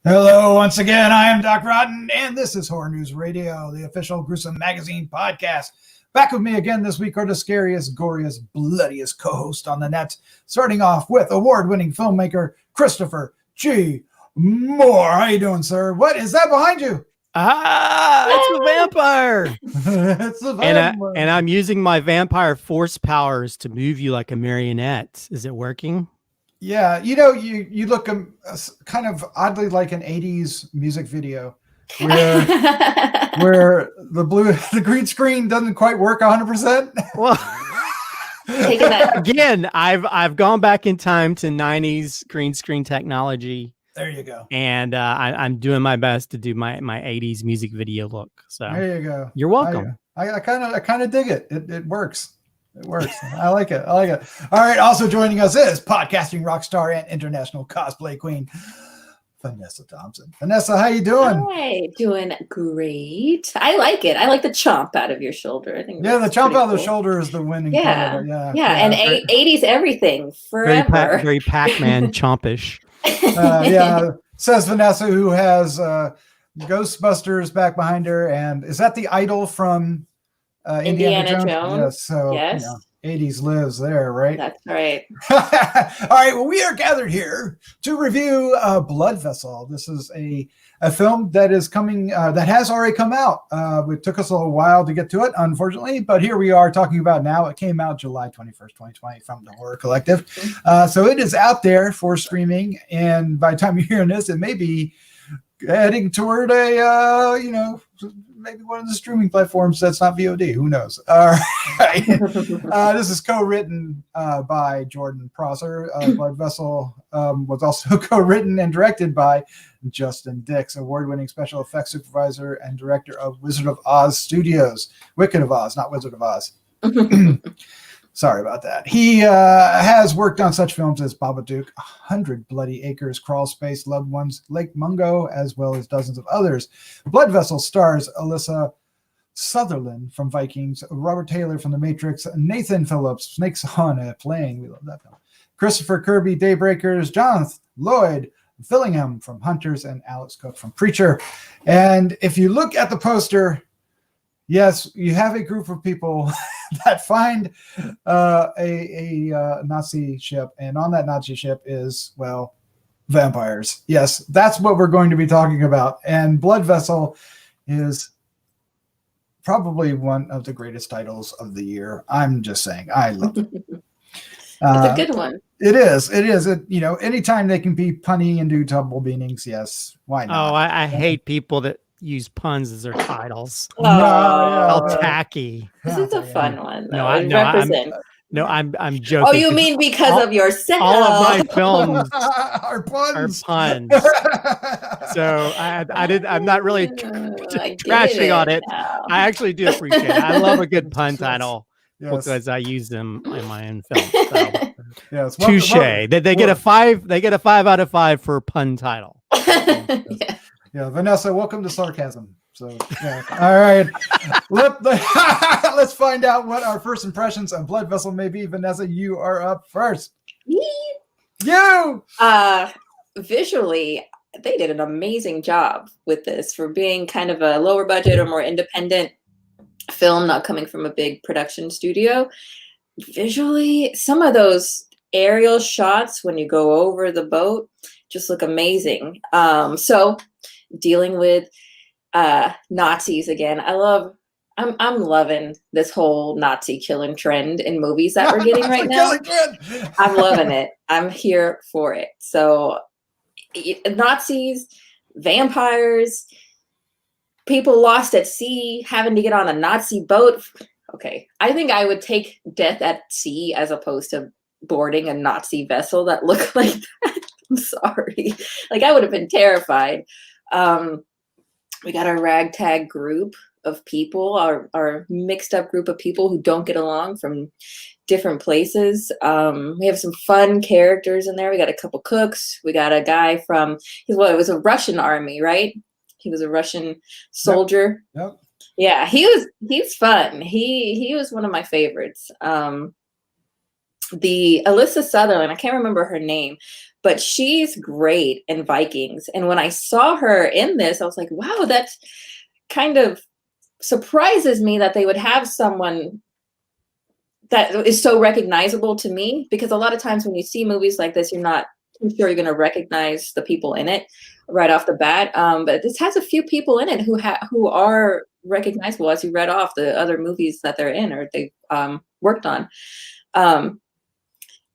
Hello, once again. I am Doc Rotten, and this is Horror News Radio, the official Gruesome Magazine podcast. Back with me again this week are the scariest, goriest, bloodiest co-host on the net, starting off with award-winning filmmaker Christopher G. Moore. How you doing, sir? What is that behind you? It's a vampire. It's a vampire. And I'm using my vampire force powers to move you like a marionette. Is it working? Yeah, you look kind of oddly like an 80s music video where the green screen doesn't quite work 100%. Well, again, I've gone back in time to 90s green screen technology. There you go. And I'm doing my best to do my 80s music video look. So there you go. You're welcome. I kind of dig it. It works. It works. I like it. All right. Also joining us is podcasting rock star and international cosplay queen, Vanessa Thompson. Vanessa, how you doing? Hi, doing great. I like it. I like the chomp out of your shoulder. I think. Yeah, the chomp out of the shoulder is the winning. Yeah, part. Yeah. And 80s everything forever. Very Pac-Man chompish. Yeah, says Vanessa, who has Ghostbusters back behind her, and is that the idol from Indiana Jones? Yes. So yes. 80s lives there, right? That's right. All right. Well, we are gathered here to review Blood Vessel. This is a film that is coming, that has already come out. It took us a little while to get to it, unfortunately, but here we are talking about now. It came out July 21st, 2020 from the Horror Collective. So it is out there for streaming. And by the time you're hearing this, it may be heading toward maybe one of the streaming platforms that's not VOD. Who knows? All right. This is co-written by Jordan Prosser. Blood Vessel was also co-written and directed by Justin Dix, award-winning special effects supervisor and director of Wizard of Oz Studios. Wicked of Oz, not Wizard of Oz. Sorry about that. He has worked on such films as Babadook, 100 Bloody Acres, Crawl Space, Loved Ones, Lake Mungo, as well as dozens of others. Blood Vessel stars Alyssa, Sutherland from Vikings, Robert Taylor from The Matrix, Nathan Phillips, Snakes on a Plane, we love that film, Christopher Kirby, Daybreakers, Jonathan Lloyd Fillingham from Hunters, and Alex Cook from Preacher. And if you look at the poster, yes, you have a group of people that find a Nazi ship, and on that Nazi ship is, well, vampires. Yes, that's what we're going to be talking about. And Blood Vessel is probably one of the greatest titles of the year. I'm just saying, I love it. It's a good one. It is. Anytime they can be punny and do double meanings, yes, why not? Oh, I hate people that use puns as their titles. Oh, tacky. This is a fun one. Though. I'm joking. Oh, you mean because of yourself? All of my films are puns. So I'm not really trashing on it. Now. I actually do appreciate it. I love a good pun title. Yes. Because I use them in my own film. So. Yes, touche. They get a 5. They get a 5 out of 5 for a pun title. Yeah, Vanessa, welcome to sarcasm. So, yeah. All right. Let's find out what our first impressions of Blood Vessel may be. Vanessa, you are up first. You! Visually, they did an amazing job with this for being kind of a lower budget or more independent film, not coming from a big production studio. Visually, some of those aerial shots when you go over the boat just look amazing. So dealing with Nazis again, I'm loving this whole Nazi killing trend in movies that we're getting right now. I'm loving it. I'm here for it. So Nazis, vampires, people lost at sea, having to get on a Nazi boat. Okay, I think I would take death at sea as opposed to boarding a Nazi vessel that looked like that. I'm sorry. Like, I would have been terrified. We got a ragtag group of people, our mixed up group of people who don't get along from different places. We have some fun characters in there. We got a couple cooks. We got a guy from, it was a Russian army, right? He was a Russian soldier. Yep. Yeah, he's fun. He was one of my favorites. The Alyssa Sutherland, I can't remember her name, but she's great in Vikings. And when I saw her in this, I was like, wow, that kind of surprises me that they would have someone that is so recognizable to me, because a lot of times when you see movies like this, you're not too sure you're going to recognize the people in it right off the bat. But this has a few people in it who are recognizable, as you read off the other movies that they're in or they've worked on.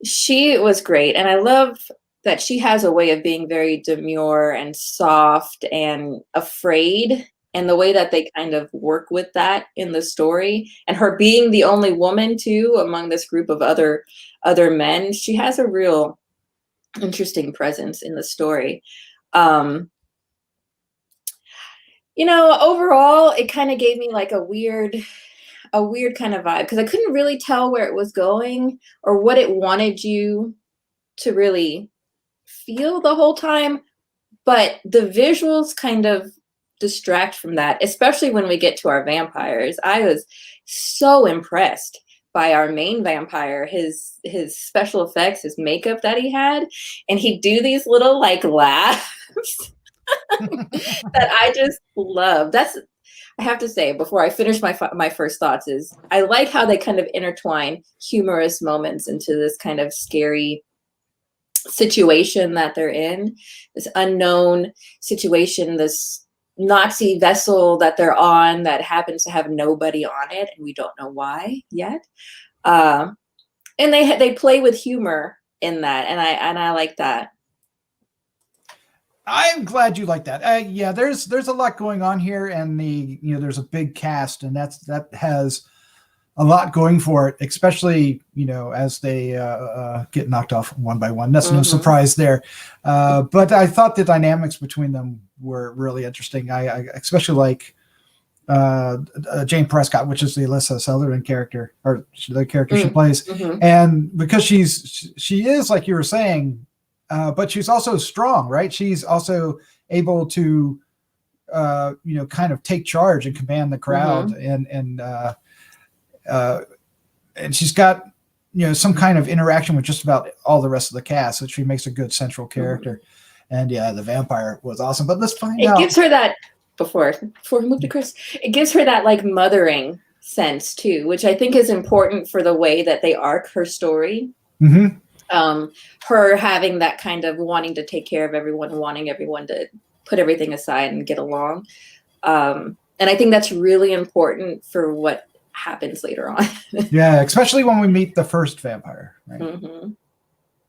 She was great, and I love that she has a way of being very demure and soft and afraid, and the way that they kind of work with that in the story, and her being the only woman too among this group of other men, she has a real interesting presence in the story. You know, overall, it kind of gave me like a weird kind of vibe, because I couldn't really tell where it was going or what it wanted you to really feel the whole time. But the visuals kind of distract from that, especially when we get to our vampires. I was so impressed by our main vampire, his special effects, his makeup that he had, and he'd do these little like laughs that I just love. I have to say, before I finish my first thoughts, is I like how they kind of intertwine humorous moments into this kind of scary situation that they're in, this unknown situation, this Nazi vessel that they're on that happens to have nobody on it, and we don't know why yet. And they play with humor in that, and I like that. I'm glad you like that. Yeah, there's a lot going on here, and there's a big cast, and that has a lot going for it, especially as they get knocked off one by one. That's no surprise there. But I thought the dynamics between them were really interesting. I especially like Jane Prescott, which is the Alyssa Sutherland character, or the character she plays, and because she is, like you were saying. But she's also strong, right? She's also able to, kind of take charge and command the crowd, and she's got, some kind of interaction with just about all the rest of the cast, so she makes a good central character. And yeah, the vampire was awesome. But let's find out. It gives her that before we move to Chris. It gives her that like mothering sense too, which I think is important for the way that they arc her story. Her having that kind of wanting to take care of everyone, wanting everyone to put everything aside and get along. And I think that's really important for what happens later on. Yeah, especially when we meet the first vampire. Right?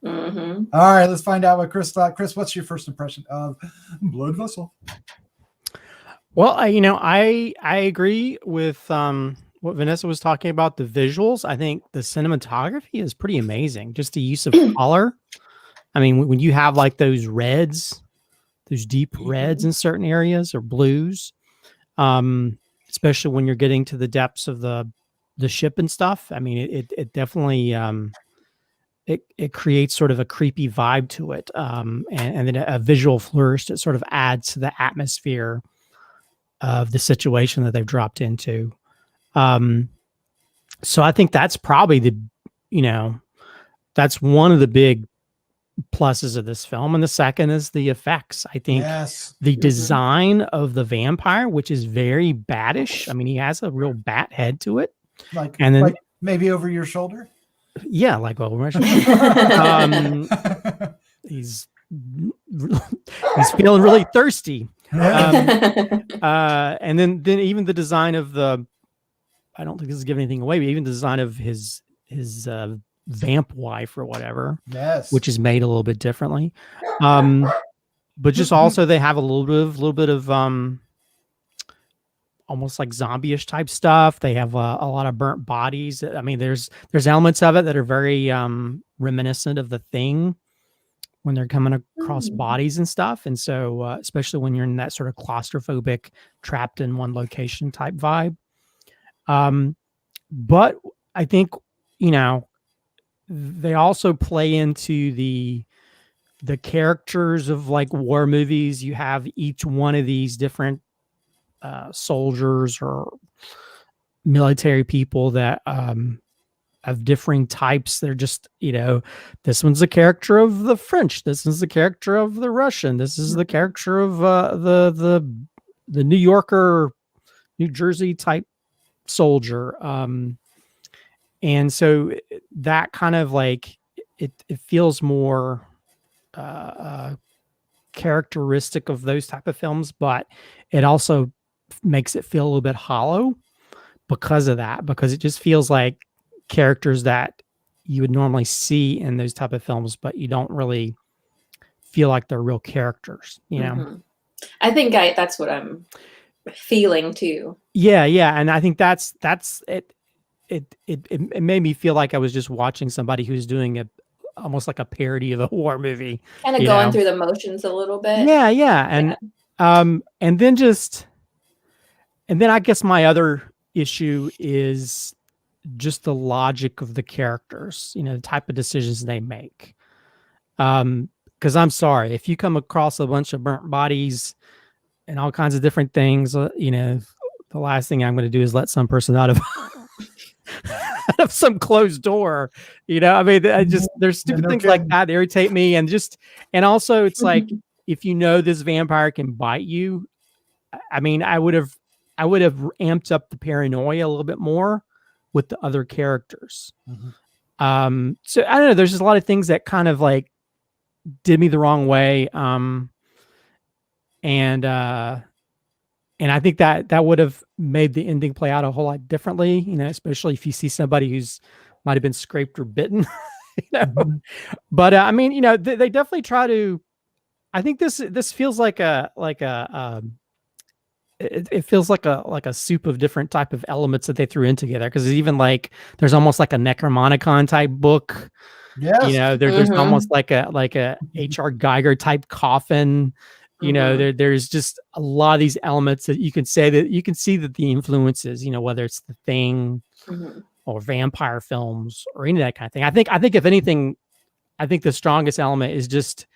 All right, let's find out what Chris thought. Chris, what's your first impression of Blood Vessel? Well, I agree with what Vanessa was talking about, the visuals. I think the cinematography is pretty amazing. Just the use of color. I mean, when you have like those reds, those deep reds in certain areas, or blues, especially when you're getting to the depths of the ship and stuff. I mean, it definitely it creates sort of a creepy vibe to it, and then a visual flourish that sort of adds to the atmosphere of the situation that they've dropped into. So I think that's probably that's one of the big pluses of this film. And the second is the effects. I think the design of the vampire, which is very baddish. I mean, he has a real bat head to it. Like maybe over your shoulder? Yeah, like over my shoulder. He's feeling really thirsty. And then even the design of I don't think this is giving anything away, but even the design of his vamp wife or whatever, which is made a little bit differently. But just also they have a little bit of almost like zombie-ish type stuff. They have a lot of burnt bodies. I mean, there's elements of it that are very reminiscent of The Thing when they're coming across bodies and stuff. And so, especially when you're in that sort of claustrophobic, trapped in one location type vibe. But I think, they also play into the characters of like war movies. You have each one of these different soldiers or military people that differing types. They're just, this one's a character of the French. This is the character of the Russian. This is the character of the New Yorker, New Jersey type soldier. And so that kind of like, it feels more characteristic of those type of films, but it also makes it feel a little bit hollow because of that, because it just feels like characters that you would normally see in those type of films, but you don't really feel like they're real characters, I think that's what I'm feeling too. Yeah. And I think that's it. It made me feel like I was just watching somebody who's doing almost like a parody of a war movie, kind of going through the motions a little bit. Yeah. And then I guess my other issue is just the logic of the characters, the type of decisions they make. Because I'm sorry, if you come across a bunch of burnt bodies and all kinds of different things, the last thing I'm going to do is let some person out of some closed door. There's stupid things like that that irritate me, and also it's like, if this vampire can bite you, I would have amped up the paranoia a little bit more with the other characters. So I don't know, there's just a lot of things that kind of like did me the wrong way. And I think that would have made the ending play out a whole lot differently, especially if you see somebody who's might have been scraped or bitten, But they definitely try to. I think this feels like it feels like a soup of different type of elements that they threw in together, because even like there's almost like a Necromonicon type book. Yes. There's almost like a H.R. Geiger type coffin. There's just a lot of these elements that you can see that the influences, whether it's The Thing or vampire films or any of that kind of thing. I think if anything, I think the strongest element is just,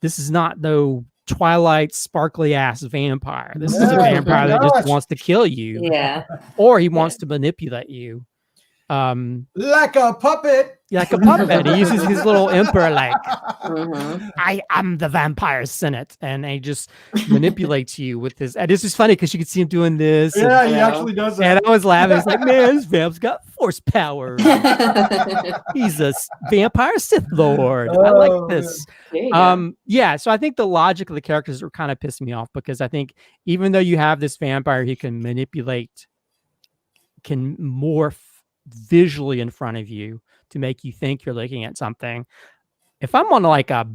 this is not no Twilight sparkly ass vampire. This is a vampire that just wants to kill you. Yeah. Or he wants to manipulate you. Like a puppet. Like a puppet. He uses his little emperor I am the vampire senate, and he just manipulates you with his. And it's just funny because you can see him doing this. Yeah, he actually does that. And I was laughing. It's like, man, this vamp's got force power. He's a vampire Sith Lord. I like this. Yeah. So I think the logic of the characters are kind of pissing me off, because I think even though you have this vampire who can manipulate, can morph visually in front of you to make you think you're looking at something. If I'm on like a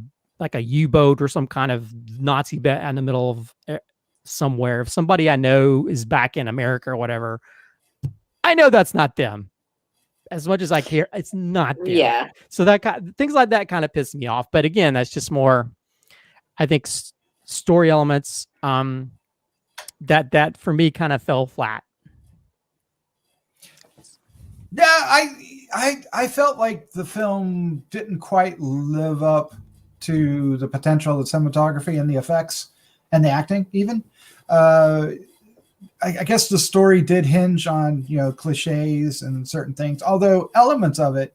U-boat or some kind of Nazi bet in the middle of somewhere, if somebody I know is back in America or whatever, I know that's not them. As much as I care, it's not them. Yeah. So things like that kind of piss me off. But again, that's just more, I think, story elements that for me kind of fell flat. Yeah, I felt like the film didn't quite live up to the potential of the cinematography and the effects and the acting even. I guess the story did hinge on, cliches and certain things, although elements of it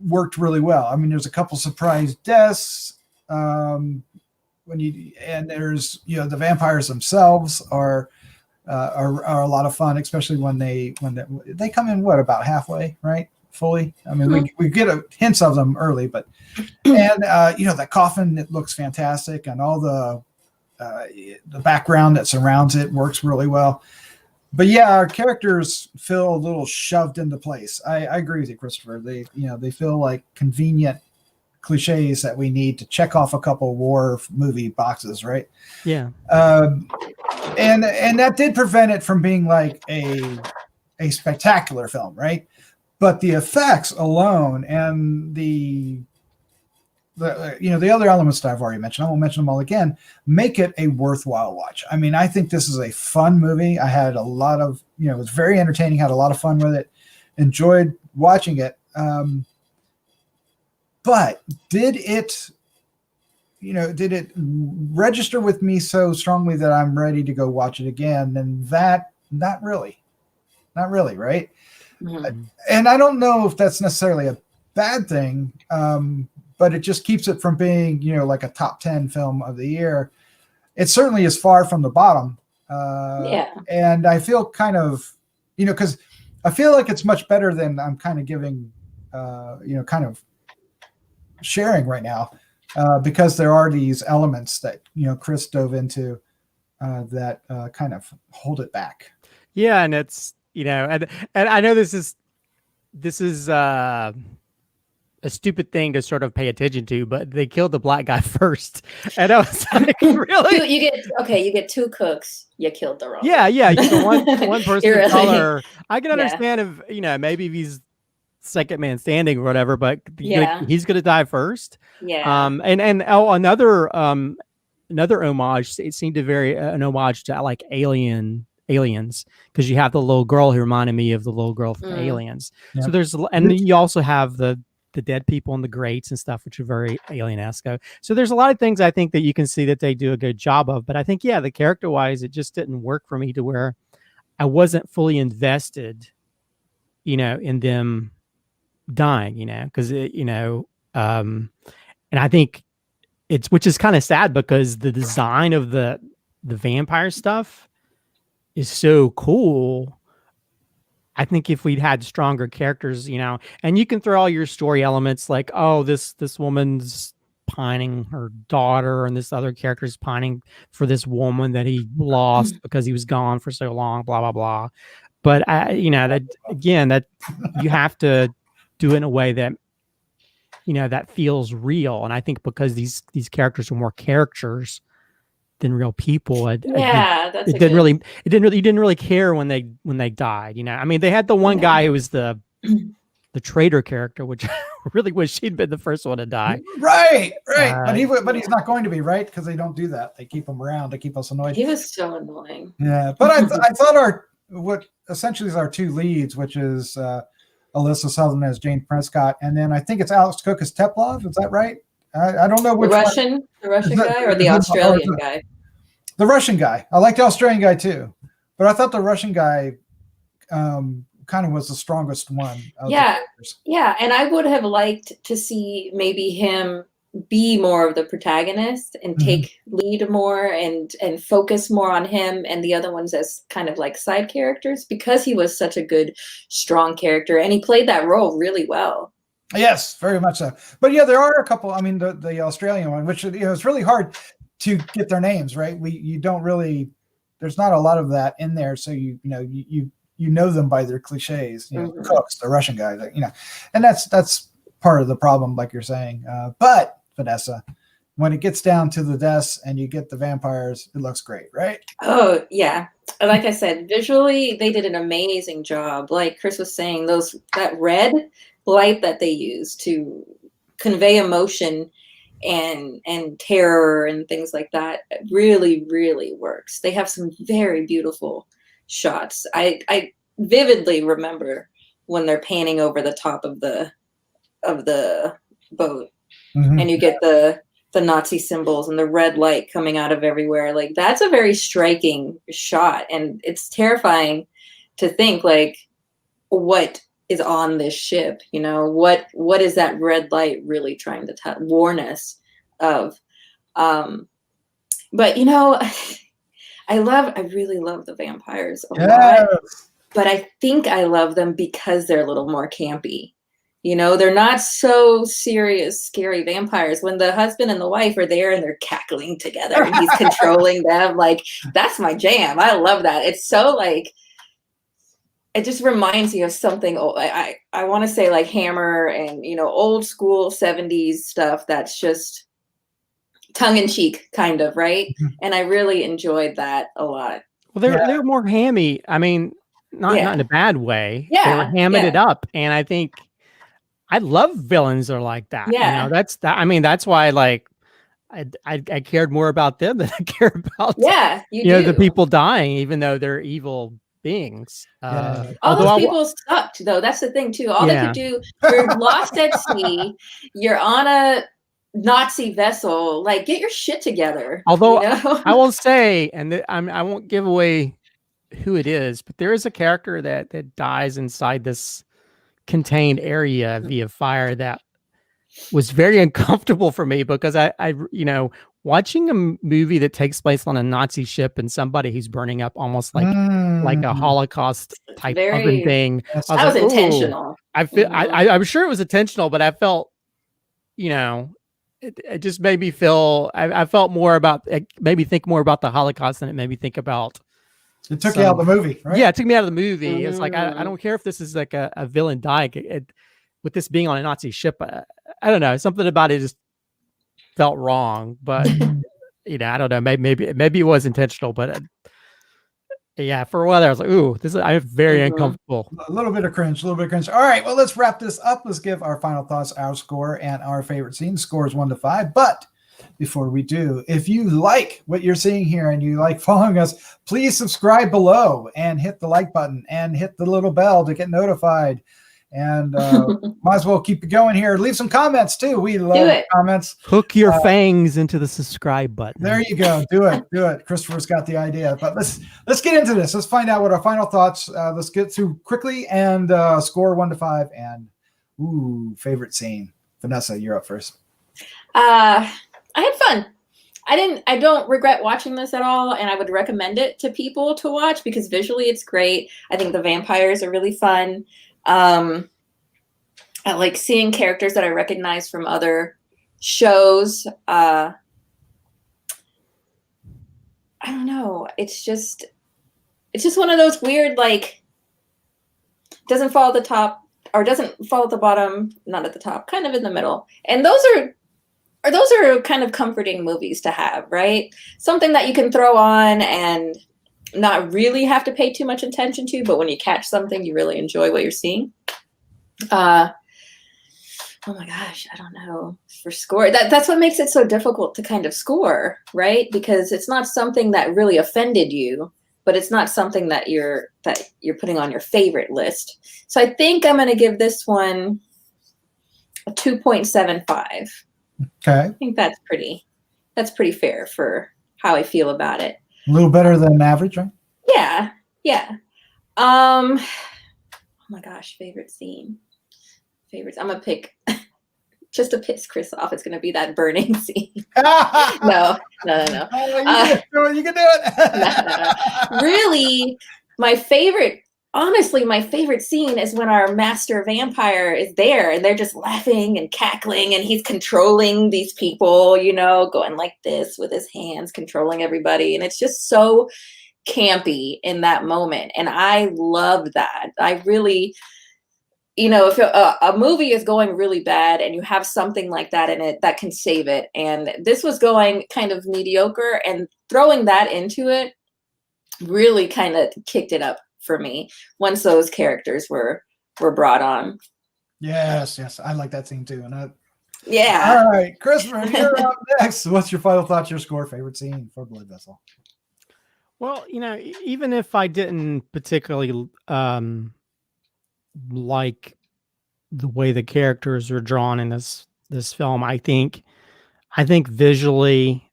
worked really well. I mean, there's a couple surprise deaths and there's, the vampires themselves are a lot of fun, especially when they come in about halfway, right? Fully. I mean, we get hints of them early, but the coffin, it looks fantastic, and all the background that surrounds it works really well. But yeah, our characters feel a little shoved into place. I agree with you, Christopher. They feel like convenient cliches that we need to check off a couple war movie boxes, right? Yeah. And that did prevent it from being like a spectacular film, right? But the effects alone and the other elements that I've already mentioned, I won't mention them all again, make it a worthwhile watch. I mean, I think this is a fun movie. I had a lot of, it was very entertaining, had a lot of fun with it, enjoyed watching it. But did it register with me so strongly that I'm ready to go watch it again? And that, not really, right? Mhm. And I don't know if that's necessarily a bad thing, but it just keeps it from being, like a top 10 film of the year. It certainly is far from the bottom. Yeah. And I feel kind of, because I feel like it's much better than I'm kind of giving, kind of sharing right now, because there are these elements that, Chris dove into that kind of hold it back. Yeah, and it's and I know this is a stupid thing to sort of pay attention to, but they killed the black guy first, and I was like, really? You get 2 cooks. You killed the wrong. Yeah, you get one person of Really- color. I can Yeah. understand if maybe if he's second man standing or whatever, but Yeah. he's gonna die first. Yeah. And another homage. It seemed an homage to like aliens, because you have the little girl who reminded me of the little girl from Aliens. Yeah. So and you also have the dead people in the grates and stuff, which are very alien-esque. So there's a lot of things I think that you can see that they do a good job of, but I think, the character wise, it just didn't work for me to where I wasn't fully invested, in them dying, because and I think which is kind of sad because the design of the vampire stuff is so cool. I think if we'd had stronger characters, and you can throw all your story elements like, oh, this woman's pining her daughter, and this other character is pining for this woman that he lost because he was gone for so long, blah blah blah. But that again, that you have to do it in a way that that feels real. And I think because these characters are more characters than real people, you didn't really care when they died. I mean, they had the one guy who was the traitor character, which I really wish he'd been the first one to die. Right. But he's not going to be, right? Because they don't do that. They keep him around to keep us annoyed. He was so annoying. Yeah, but I thought what essentially is our 2 leads, which is Alyssa Sutherland as Jane Prescott, and then I think it's Alex Cook as Teplov. Is that right? I don't know which the Russian guy or the Australian guy. The Russian guy. I like the Australian guy too, but I thought the Russian guy kind of was the strongest one. Yeah, and I would have liked to see maybe him be more of the protagonist and take lead more and focus more on him, and the other ones as kind of like side characters, because he was such a good, strong character, and he played that role really well. Yes, very much so. But yeah, there are a couple. I mean, the Australian one, which it's really hard to get their names right. You don't really. There's not a lot of that in there, so you know them by their cliches. Cooks, the Russian guy, and that's part of the problem, like you're saying. But Vanessa, when it gets down to the deaths and you get the vampires, it looks great, right? Oh yeah, like I said, visually they did an amazing job. Like Chris was saying, that red light that they use to convey emotion and terror and things like that really, really works. They have some very beautiful shots. I vividly remember when they're panning over the top of the boat, and you get the Nazi symbols and the red light coming out of everywhere. Like, that's a very striking shot, and it's terrifying to think like what is on this ship. What is that red light really trying to warn us of? But I really love the vampires a lot, but I think I love them because they're a little more campy. They're not so serious, scary vampires. When the husband and the wife are there and they're cackling together and he's controlling them, like, that's my jam. I love that. It's so like, it just reminds me of something old. I want to say like Hammer and, old school 70s stuff that's just tongue in cheek kind of, right? And I really enjoyed that a lot. Well, they're more hammy. I mean, not in a bad way. Yeah. They were hamming it up. And I think I love villains that are like that. Yeah. That's why like I cared more about them than I care about the people dying, even though they're evil beings. All those people sucked, though. That's the thing too. All they could do, you're lost at sea, you're on a Nazi vessel, like, get your shit together. Although I will say, and I won't give away who it is, but there is a character that dies inside this contained area via fire that was very uncomfortable for me, because I watching a movie that takes place on a Nazi ship and somebody who's burning up almost like a Holocaust type oven thing. Yes. I That was like, "Ooh." intentional. I feel I'm sure it was intentional, but I felt, it just made me feel. I felt more about, it made me think more about the Holocaust than it made me think about. It took you out of the movie, right? Yeah, it took me out of the movie. It's like I don't care if this is like a villain dying. With this being on a Nazi ship, I don't know, something about it just felt wrong. But I don't know. Maybe it was intentional, but yeah, for a while there, I was like, "Ooh, I'm very uncomfortable." A little bit of cringe, a little bit of cringe. All right, well, let's wrap this up. Let's give our final thoughts, our score, and our favorite scene. Score is 1 to 5. But before we do, if you like what you're seeing here and you like following us, please subscribe below and hit the like button and hit the little bell to get notified. And might as well keep it going here. Leave some comments too. We love comments. Hook your fangs into the subscribe button. There you go. Do it. Christopher's got the idea. But let's get into this. Let's find out what our final thoughts. Let's get through quickly and score 1 to 5 and favorite scene. Vanessa, you're up first. I had fun. I don't regret watching this at all, and I would recommend it to people to watch because visually it's great. I think the vampires are really fun. I like seeing characters that I recognize from other shows. I don't know. It's just one of those weird, like, doesn't fall at the top or doesn't fall at the bottom, not at the top, kind of in the middle. And those are kind of comforting movies to have, right? Something that you can throw on and not really have to pay too much attention to, but when you catch something, you really enjoy what you're seeing. Oh my gosh, I don't know. For score, that's what makes it so difficult to kind of score, right? Because it's not something that really offended you, but it's not something that you're putting on your favorite list. So I think I'm going to give this one a 2.75. Okay. I think that's pretty fair for how I feel about it. A little better than average, right? Yeah. Oh my gosh, favorite scene. Favorites. I'm gonna pick just to piss Chris off. It's gonna be that burning scene. No. Oh, you can do it. No. Really, my favorite scene is when our master vampire is there and they're just laughing and cackling and he's controlling these people, going like this with his hands, controlling everybody. And it's just so campy in that moment. And I love that. I really, if a movie is going really bad and you have something like that in it, that can save it. And this was going kind of mediocre, and throwing that into it really kind of kicked it up for me once those characters were brought on. Yes, I like that scene too. And yeah. All right, Christopher, you're up next. What's your final thoughts? Your score, favorite scene for Blood Vessel? Well, even if I didn't particularly like the way the characters are drawn in this film, I think visually,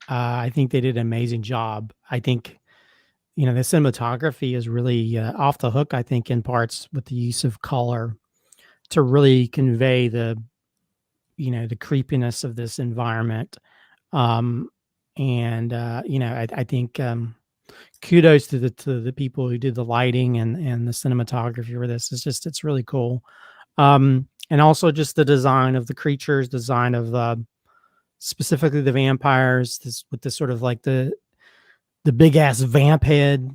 I think they did an amazing job. I think the cinematography is really off the hook, I think, in parts with the use of color to really convey the creepiness of this environment. I think kudos to the people who did the lighting and the cinematography for this. It's really cool. And also just the design of the creatures, design of specifically the vampires, with this sort of like the big ass vamp head,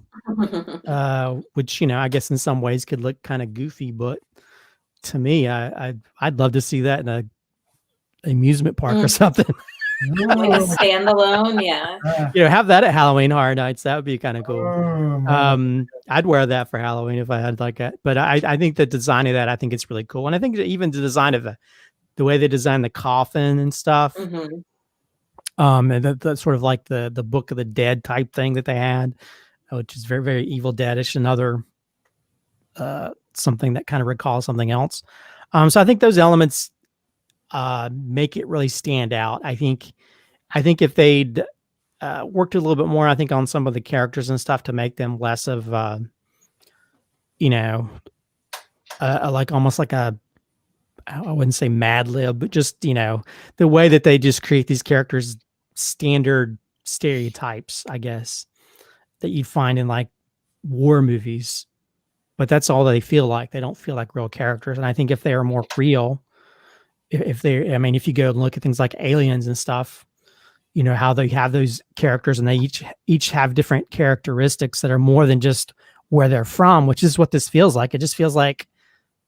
which I guess in some ways could look kind of goofy, but to me, I'd love to see that in a amusement park or something. Like a standalone, yeah. Have that at Halloween Horror Nights. That would be kind of cool. I'd wear that for Halloween if I had like that. But I think the design of that, I think it's really cool, and I think even the design of the way they designed the coffin and stuff. And the sort of like the Book of the Dead type thing that they had, which is very, very Evil Dead-ish, another something that kind of recalls something else. So I think those elements make it really stand out. I think if they'd worked a little bit more, I think, on some of the characters and stuff to make them less of, like almost like a, I wouldn't say Mad Lib, but just, the way that they just create these characters, standard stereotypes, I guess, that you'd find in like war movies. But that's all they feel like. They don't feel like real characters. And I think if they are more real, if you go and look at things like Aliens and stuff, how they have those characters and they each have different characteristics that are more than just where they're from, which is what this feels like. It just feels like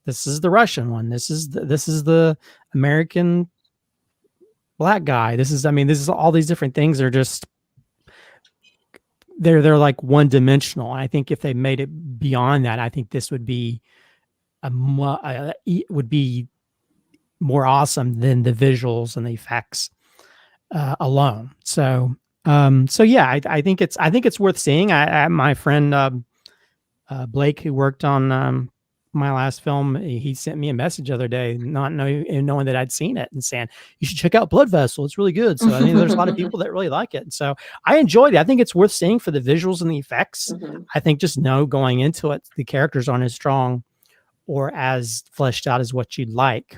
this is the Russian one. This is the American black guy. This is all these different things are just, they're like one dimensional. I think if they made it beyond that, I think this would be would be more awesome than the visuals and the effects alone. So yeah, I think it's worth seeing. My friend Blake, who worked on my last film, he sent me a message the other day, not knowing that I'd seen it, and saying, you should check out Blood Vessel. It's really good. So there's a lot of people that really like it. And so I enjoyed it. I think it's worth seeing for the visuals and the effects. I think just going into it, the characters aren't as strong or as fleshed out as what you'd like.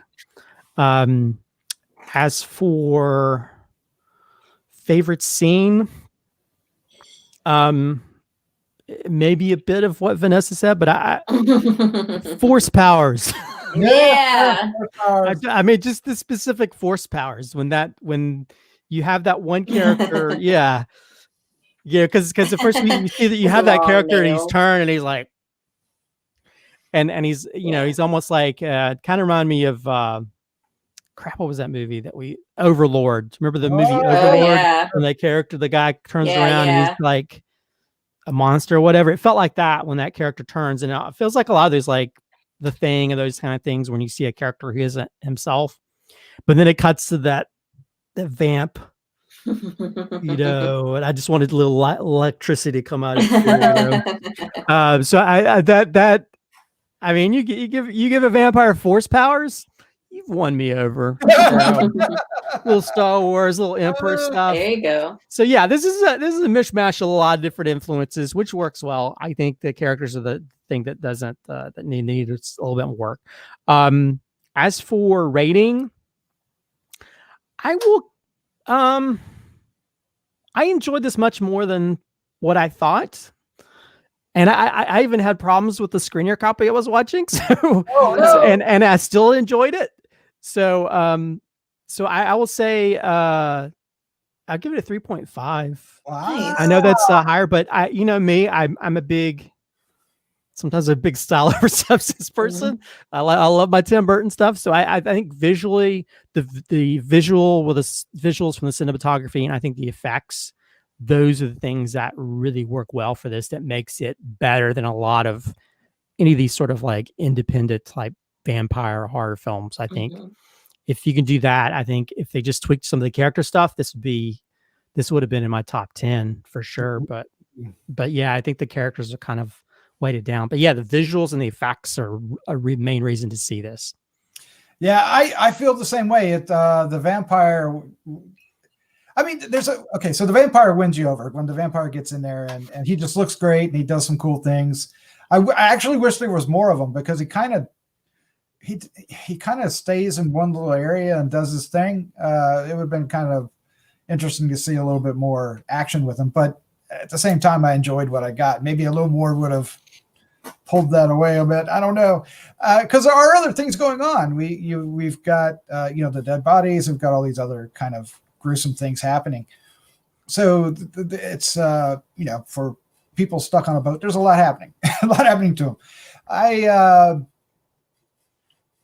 As for favorite scene, maybe a bit of what Vanessa said, but force powers. Yeah. I mean, just the specific force powers when you have that one character. Yeah. Because at first you see that you have that character and he's turned and he's like, and he's, he's almost like, kind of remind me of, crap, what was that movie Overlord? Remember the movie Overlord? Yeah. When that character, the guy turns around and he's like a monster or whatever. It felt like that when that character turns, and it feels like a lot of those, like The Thing and those kind of things, when you see a character who isn't himself, but then it cuts to that vamp, and I just wanted a little electricity to come out of it. So I mean, you give a vampire force powers, you've won me over. Little Star Wars, little Emperor stuff. There you go. So yeah, this is a mishmash of a lot of different influences, which works well. I think the characters are the thing that doesn't that need a little bit more work. As for rating, I will. I enjoyed this much more than what I thought. And I even had problems with the screener copy I was watching. So, and I still enjoyed it. So, I will say, I'll give it a 3.5. Wow. I know that's higher, but I'm sometimes a big style over substance person. I love my Tim Burton stuff. So I think visually the visual with the visuals from the cinematography, and I think the effects, those are the things that really work well for this, that makes it better than a lot of any of these sort of like independent type vampire horror films. I think if you can do that, I think if they just tweaked some of the character stuff, this would have been in my top 10 for sure. But yeah, I think the characters are kind of weighted down. But yeah, the visuals and the effects are a main reason to see this. Yeah, I feel the same way. The vampire. I mean, so the vampire wins you over when the vampire gets in there, and he just looks great and he does some cool things. I actually wish there was more of him, because he kind of stays in one little area and does his thing. It would have been kind of interesting to see a little bit more action with him, but at the same time, I enjoyed what I got. Maybe a little more would have pulled that away a bit. I don't know, because there are other things going on. We've got the dead bodies. We've got all these other kind of gruesome things happening. So it's for people stuck on a boat, there's a lot happening, to them.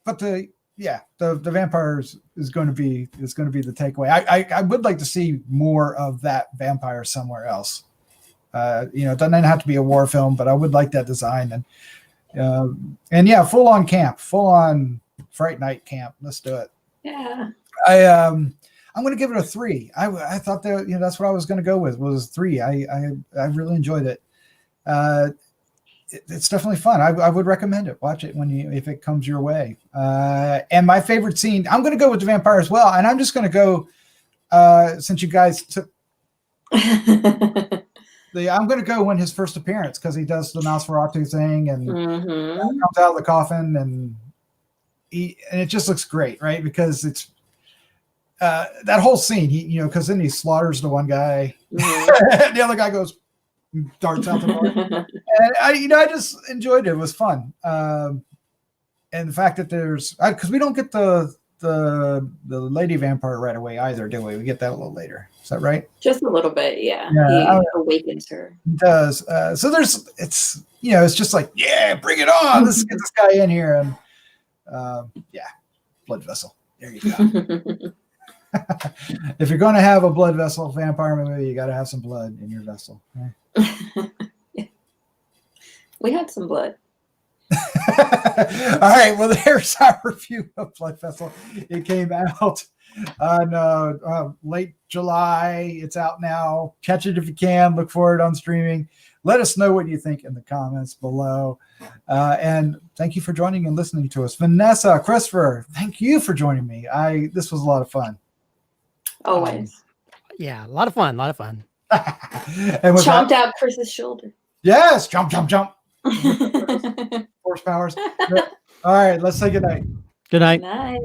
But the vampires is going to be the takeaway. I would like to see more of that vampire somewhere else. It doesn't have to be a war film, but I would like that design, and yeah, full on Fright Night camp. Let's do it. Yeah. I'm going to give it a 3. I thought that that's what I was going to go with, was 3. I really enjoyed it. It's definitely fun. I would recommend it. Watch it if it comes your way. And my favorite scene, I'm going to go with the vampire as well. And I'm just going to go, since you guys took I'm going to go when his first appearance, because he does the Nosferatu thing and Mhm. comes out of the coffin, and it just looks great, right? Because it's that whole scene, because then he slaughters the one guy, Mhm. the other guy goes, darts out the door, and I just enjoyed it. It was fun, and the fact that there's because we don't get the lady vampire right away either, do we? We get that a little later. Is that right? Just a little bit, yeah. Yeah, He awakens her. He does. So it's just like, yeah, bring it on. Let's get this guy in here, and yeah, blood vessel. There you go. If you're going to have a blood vessel vampire movie, you got to have some blood in your vessel. Right? We had some blood. All right. Well, there's our review of Blood Vessel. It came out on late July. It's out now. Catch it if you can. Look for it on streaming. Let us know what you think in the comments below. And thank you for joining and listening to us. Vanessa, Christopher, thank you for joining me. This was a lot of fun. Always. Yeah, a lot of fun. And with Chomped out Chris's shoulder. Yes, jump. Horse powers. All right, let's say goodnight. Good night. Night.